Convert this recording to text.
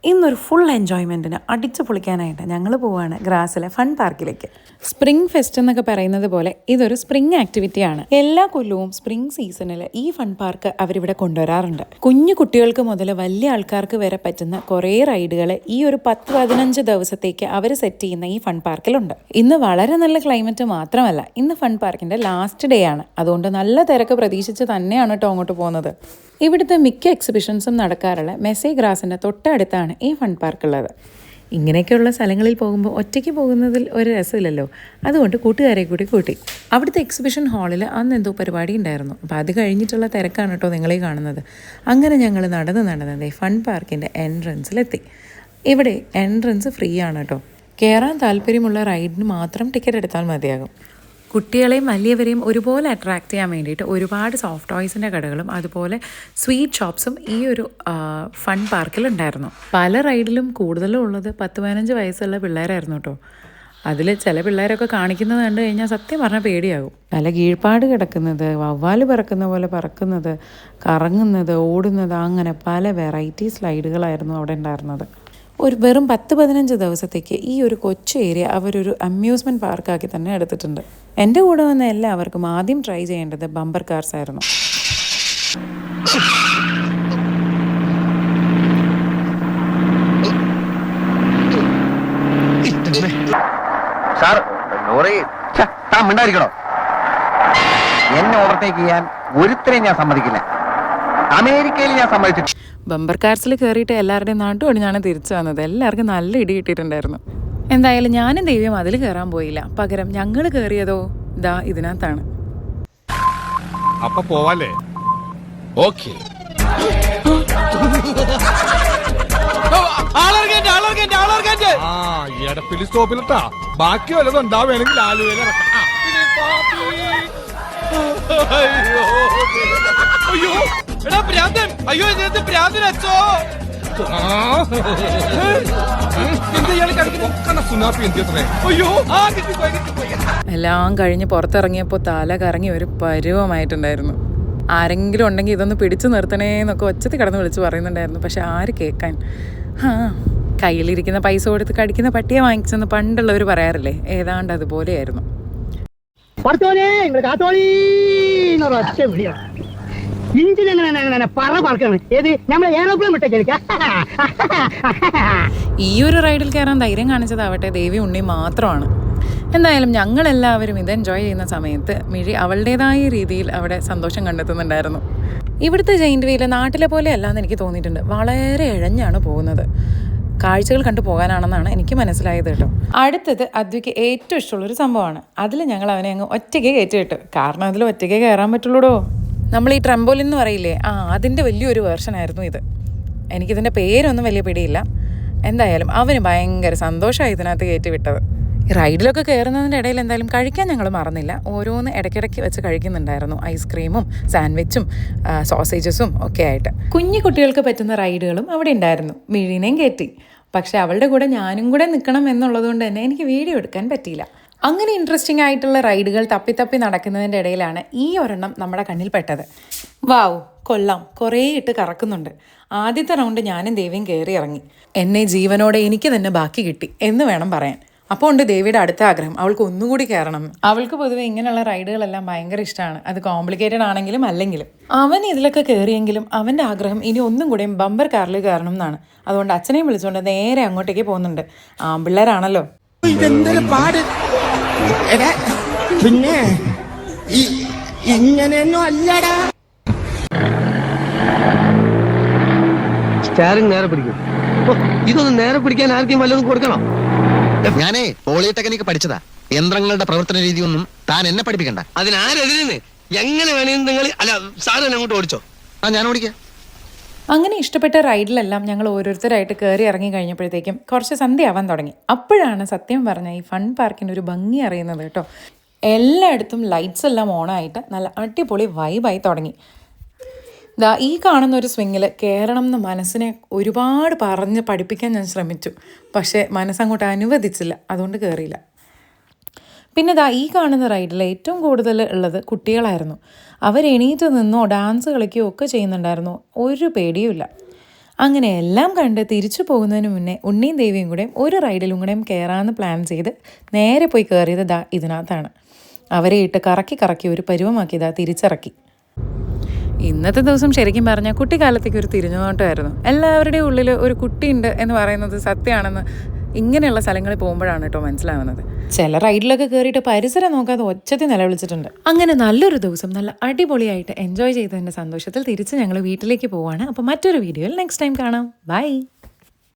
ഇന്നൊരു ഫുൾ എൻജോയ്മെൻറ്റിന് അടിച്ചു പൊളിക്കാനായിട്ട് ഞങ്ങൾ പോവുകയാണ് ഗ്രാസിലെ ഫൺ പാർക്കിലേക്ക്. സ്പ്രിംഗ് ഫെസ്റ്റ് എന്നൊക്കെ പറയുന്നത് പോലെ ഇതൊരു സ്പ്രിംഗ് ആക്ടിവിറ്റിയാണ്. എല്ലാ കൊല്ലവും സ്പ്രിംഗ് സീസണിൽ ഈ ഫൺ പാർക്ക് അവരിവിടെ കൊണ്ടുവരാറുണ്ട്. കുഞ്ഞു കുട്ടികൾക്ക് മുതൽ വലിയ ആൾക്കാർക്ക് വരെ പറ്റുന്ന കുറേ റൈഡുകൾ ഈ ഒരു 10-15 ദിവസത്തേക്ക് അവർ സെറ്റ് ചെയ്യുന്ന ഈ ഫൺ പാർക്കിലുണ്ട്. ഇന്ന് വളരെ നല്ല ക്ലൈമറ്റ് മാത്രമല്ല, ഇന്ന് ഫൺ പാർക്കിൻ്റെ ലാസ്റ്റ് ഡേ ആണ്. അതുകൊണ്ട് നല്ല തിരക്ക് പ്രതീക്ഷിച്ച് തന്നെയാണ് കേട്ടോ അങ്ങോട്ട് പോകുന്നത്. ഇവിടുത്തെ മിക്ക എക്സിബിഷൻസും നടക്കാറുള്ള മെസ്സേ ഗ്രാസിൻ്റെ തൊട്ടടുത്താണ് ഈ ഫൺ പാർക്ക് ഉള്ളത്. ഇങ്ങനെയൊക്കെയുള്ള സ്ഥലങ്ങളിൽ പോകുമ്പോൾ ഒറ്റയ്ക്ക് പോകുന്നതിൽ ഒരു രസമില്ലല്ലോ, അതുകൊണ്ട് കൂട്ടുകാരെ കൂട്ടി. അവിടുത്തെ എക്സിബിഷൻ ഹാളിൽ അന്ന് എന്തോ പരിപാടി ഉണ്ടായിരുന്നു. അപ്പോൾ അത് കഴിഞ്ഞിട്ടുള്ള തിരക്കാണ് കേട്ടോ നിങ്ങളീ കാണുന്നത്. അങ്ങനെ ഞങ്ങൾ നടന്ന് ഫൺ പാർക്കിൻ്റെ എൻട്രൻസിലെത്തി. ഇവിടെ എൻട്രൻസ് ഫ്രീ ആണ് കേട്ടോ. കയറാൻ താല്പര്യമുള്ള റൈഡിന് മാത്രം ടിക്കറ്റ് എടുത്താൽ മതിയാകും. കുട്ടികളെയും വലിയവരെയും ഒരുപോലെ അട്രാക്റ്റ് ചെയ്യാൻ വേണ്ടിയിട്ട് ഒരുപാട് സോഫ്റ്റ് ടോയ്സിൻ്റെ കടകളും അതുപോലെ സ്വീറ്റ് ഷോപ്സും ഈ ഒരു ഫൺ പാർക്കിലുണ്ടായിരുന്നു. പല റൈഡിലും കൂടുതലും ഉള്ളത് 10-15 വയസ്സുള്ള പിള്ളേരായിരുന്നു കേട്ടോ. അതിൽ ചില പിള്ളേരൊക്കെ കാണിക്കുന്നത് കണ്ടു കഴിഞ്ഞാൽ സത്യം പറഞ്ഞാൽ പേടിയാകും. നല്ല കീഴ്പ്പാട് കിടക്കുന്നത്, വവ്വാൽ പറക്കുന്ന പോലെ പറക്കുന്നത്, കറങ്ങുന്നത്, ഓടുന്നത്, അങ്ങനെ പല വെറൈറ്റി സ്ലൈഡുകളായിരുന്നു അവിടെ ഉണ്ടായിരുന്നത്. വെറും 10-15 ദിവസത്തേക്ക് ഈ ഒരു കൊച്ചു ഏരിയ അവരൊരു അമ്യൂസ്മെൻറ്റ് പാർക്കാക്കി തന്നെ എടുത്തിട്ടുണ്ട്. എൻ്റെ കൂടെ വന്ന എല്ലാവർക്കും ആദ്യം ട്രൈ ചെയ്യേണ്ടത് ബമ്പർ കാർസ് ആയിരുന്നു. എന്നെ ഓവർടേക്ക് ചെയ്യാൻ ഒരുത്തരെയും ഞാൻ സമ്മതിക്കില്ല. അമേരിക്കയിൽ ഞാൻ സമ്മതിച്ചു. ബമ്പർ കാർസിൽ കയറിയിട്ട് എല്ലാവരുടെയും നാട്ടുപടിഞ്ഞാണ് തിരിച്ചു വന്നത്. എല്ലാവർക്കും നല്ല ഇടി കിട്ടിയിട്ടുണ്ടായിരുന്നു. എന്തായാലും ഞാനും ദൈവം അതിൽ കയറാൻ പോയില്ല. പകരം ഞങ്ങൾ കയറിയതോ ദാ ഇതിനകത്താണ്. അപ്പൊ പോവാല്ലേ? ഓക്കേ. എടപ്പിള്ളി സ്റ്റോപ്പിലിട്ടാ ബാക്കി വല്ലതും ഉണ്ടാവുകയാണെങ്കിൽ ആലുവയിൽ ഇറക്കാം. അയ്യോ എടാ ഭ്രാന്തൻ, അയ്യോ ഇതിനകത്ത് ഭ്രാന്തൻ അച്ചോ. എല്ലാം കഴിഞ്ഞ് പുറത്തിറങ്ങിയപ്പോൾ തല കറങ്ങി ഒരു പരുവമായിട്ടുണ്ടായിരുന്നു. ആരെങ്കിലും ഉണ്ടെങ്കിൽ ഇതൊന്ന് പിടിച്ചു നിർത്തണേന്നൊക്കെ ഒച്ചത്തിൽ കിടന്ന് വിളിച്ച് പറയുന്നുണ്ടായിരുന്നു. പക്ഷെ ആര് കേൾക്കാൻ? കയ്യിലിരിക്കുന്ന പൈസ കൊടുത്ത് കടിക്കുന്ന പട്ടിയെ വാങ്ങിച്ചെന്ന് പണ്ടുള്ളവർ പറയാറില്ലേ, ഏതാണ്ട് അതുപോലെയായിരുന്നു. ഈ ഒരു റൈഡിൽ കയറാൻ ധൈര്യം കാണിച്ചതാവട്ടെ ദേവി ഉണ്ണി മാത്രമാണ്. എന്തായാലും ഞങ്ങളെല്ലാവരും ഇത് എൻജോയ് ചെയ്യുന്ന സമയത്ത് മിഴി അവളുടേതായ രീതിയിൽ അവിടെ സന്തോഷം കണ്ടെത്തുന്നുണ്ടായിരുന്നു. ഇവിടുത്തെ ജെയിൻ്റ് വീല് നാട്ടിലെ പോലെ അല്ലാന്ന് എനിക്ക് തോന്നിയിട്ടുണ്ട്. വളരെ ഇഴഞ്ഞാണ് പോകുന്നത്. കാഴ്ചകൾ കണ്ടു പോകാനാണെന്നാണ് എനിക്ക് മനസ്സിലായത് കേട്ടോ. അടുത്തത് അദ്വിക്ക് ഏറ്റവും ഇഷ്ടമുള്ളൊരു സംഭവമാണ്. അതിൽ ഞങ്ങൾ അവനെ അങ്ങ് ഒറ്റയ്ക്ക് കയറ്റി വിട്ടു. കാരണം അതിൽ ഒറ്റയ്ക്ക് കയറാൻ പറ്റുള്ളൂടോ. നമ്മൾ ഈ ട്രംപോലിൻ എന്ന് പറയില്ലേ, അതിൻ്റെ വലിയൊരു വേർഷനായിരുന്നു ഇത്. എനിക്കിതിൻ്റെ പേരൊന്നും വലിയ പിടിയില്ല. എന്തായാലും അവന് ഭയങ്കര സന്തോഷമായി ഇതിനകത്ത് കയറ്റി വിട്ടത്. റൈഡിലൊക്കെ കയറുന്നതിൻ്റെ ഇടയിൽ എന്തായാലും കഴിക്കാൻ ഞങ്ങൾ മറന്നില്ല. ഓരോന്ന് ഇടയ്ക്കിടയ്ക്ക് വെച്ച് കഴിക്കുന്നുണ്ടായിരുന്നു. ഐസ്ക്രീമും സാൻഡ്വിച്ചും സോസേജസും ഒക്കെ ആയിട്ട്. കുഞ്ഞു കുട്ടികൾക്ക് പറ്റുന്ന റൈഡുകളും അവിടെ ഉണ്ടായിരുന്നു. മിഴിനെയും കയറ്റി. പക്ഷെ അവളുടെ കൂടെ ഞാനും കൂടെ നിൽക്കണം എന്നുള്ളത് കൊണ്ട് തന്നെ എനിക്ക് വീഡിയോ എടുക്കാൻ പറ്റിയില്ല. അങ്ങനെ ഇൻട്രസ്റ്റിംഗ് ആയിട്ടുള്ള റൈഡുകൾ തപ്പി നടക്കുന്നതിൻ്റെ ഇടയിലാണ് ഈ ഒരെണ്ണം നമ്മുടെ കണ്ണിൽ പെട്ടത്. വാവ്, കൊള്ളാം, കുറേ ഇട്ട് കറക്കുന്നുണ്ട്. ആദ്യത്തെ റൗണ്ട് ഞാനും ദേവിയും കയറി ഇറങ്ങി. എന്നെ ജീവനോടെ എനിക്ക് തന്നെ ബാക്കി കിട്ടി എന്ന് വേണം പറയാൻ. അപ്പോൾ ഉണ്ട് ദേവിയുടെ അടുത്ത ആഗ്രഹം, അവൾക്ക് ഒന്നുകൂടി കയറണം. അവൾക്ക് പൊതുവെ ഇങ്ങനെയുള്ള റൈഡുകളെല്ലാം ഭയങ്കര ഇഷ്ടമാണ്. അത് കോംപ്ലിക്കേറ്റഡ് ആണെങ്കിലും അല്ലെങ്കിലും. അവൻ ഇതിലൊക്കെ കയറിയെങ്കിലും അവൻ്റെ ആഗ്രഹം ഇനി ഒന്നും കൂടെയും ബമ്പർ കാറിൽ കയറണം എന്നാണ്. അതുകൊണ്ട് അച്ഛനെയും വിളിച്ചുകൊണ്ട് നേരെ അങ്ങോട്ടേക്ക് പോകുന്നുണ്ട്. ആൺപിള്ളേരാണല്ലോ. പിന്നെ ഇങ്ങനെയൊന്നും അല്ലടാ. സ്റ്റാറിങ് നേരെ പിടിക്കും. ഇതൊന്നും നേരെ പിടിക്കാൻ ആർക്കും വല്ലതും കൊടുക്കണം. ഞാനേ പോളിടെക്നിക്ക് പഠിച്ചതാ. യന്ത്രങ്ങളുടെ പ്രവർത്തന രീതി ഒന്നും താൻ എന്നെ പഠിപ്പിക്കണ്ട. അതിനാരെതിരെന്ന് എങ്ങനെ വേണേലും നിങ്ങൾ അല്ല സാധനം അങ്ങോട്ട് ഓടിച്ചോ. ഞാൻ ഓടിക്കാം. അങ്ങനെ ഇഷ്ടപ്പെട്ട റൈഡിലെല്ലാം ഞങ്ങൾ ഓരോരുത്തരായിട്ട് കയറി ഇറങ്ങി കഴിഞ്ഞപ്പോഴത്തേക്കും കുറച്ച് സന്ധ്യയാവാൻ തുടങ്ങി. അപ്പോഴാണ് സത്യം പറഞ്ഞ ഈ ഫൺ പാർക്കിൻ്റെ ഒരു ഭംഗി അറിയുന്നത് കേട്ടോ. എല്ലായിടത്തും ലൈറ്റ്സ് എല്ലാം ഓണായിട്ട് നല്ല അടിപൊളി വൈബായി തുടങ്ങി. ഈ കാണുന്ന ഒരു സ്വിങ്ങിൽ കയറണം എന്ന് മനസ്സിനെ ഒരുപാട് പറഞ്ഞ് പഠിപ്പിക്കാൻ ഞാൻ ശ്രമിച്ചു. പക്ഷേ മനസ്സങ്ങോട്ട് അനുവദിച്ചില്ല. അതുകൊണ്ട് കയറിയില്ല. പിന്നെ ഈ കാണുന്ന റൈഡിൽ ഏറ്റവും കൂടുതൽ ഉള്ളത് കുട്ടികളായിരുന്നു. അവർ എണീറ്റ് നിന്നോ ഡാൻസ് കളിക്കുകയോ ഒക്കെ ചെയ്യുന്നുണ്ടായിരുന്നു. ഒരു പേടിയുമില്ല. അങ്ങനെ എല്ലാം കണ്ട് തിരിച്ചു പോകുന്നതിന് മുന്നേ ഉണ്ണിയും ദേവിയും കൂടെയും ഒരു റൈഡിലും കൂടെയും കയറാമെന്ന് പ്ലാൻ ചെയ്ത് നേരെ പോയി കയറിയത് ദാ ഇതിനകത്താണ്. അവരെ ഇട്ട് കറക്കി കറക്കി ഒരു പരുവമാക്കി ദാ തിരിച്ചിറക്കി. ഇന്നത്തെ ദിവസം ശരിക്കും പറഞ്ഞാൽ കുട്ടിക്കാലത്തേക്ക് ഒരു തിരിഞ്ഞുനോട്ടമായിരുന്നു. എല്ലാവരുടെയും ഉള്ളിൽ ഒരു കുട്ടിയുണ്ട് എന്ന് പറയുന്നത് സത്യമാണെന്ന് ഇങ്ങനെയുള്ള സ്ഥലങ്ങളിൽ പോകുമ്പോഴാണ് കേട്ടോ മനസ്സിലാവുന്നത്. ചില റൈഡിലൊക്കെ കയറിയിട്ട് പരിസരം നോക്കാതെ ഒച്ചത്തിൽ നിലവിളിച്ചിട്ടുണ്ട്. അങ്ങനെ നല്ലൊരു ദിവസം നല്ല അടിപൊളിയായിട്ട് എൻജോയ് ചെയ്തതിൻ്റെ സന്തോഷത്തിൽ തിരിച്ച് ഞങ്ങൾ വീട്ടിലേക്ക് പോവാണ്. അപ്പോൾ മറ്റൊരു വീഡിയോയിൽ നെക്സ്റ്റ് ടൈം കാണാം. ബൈ.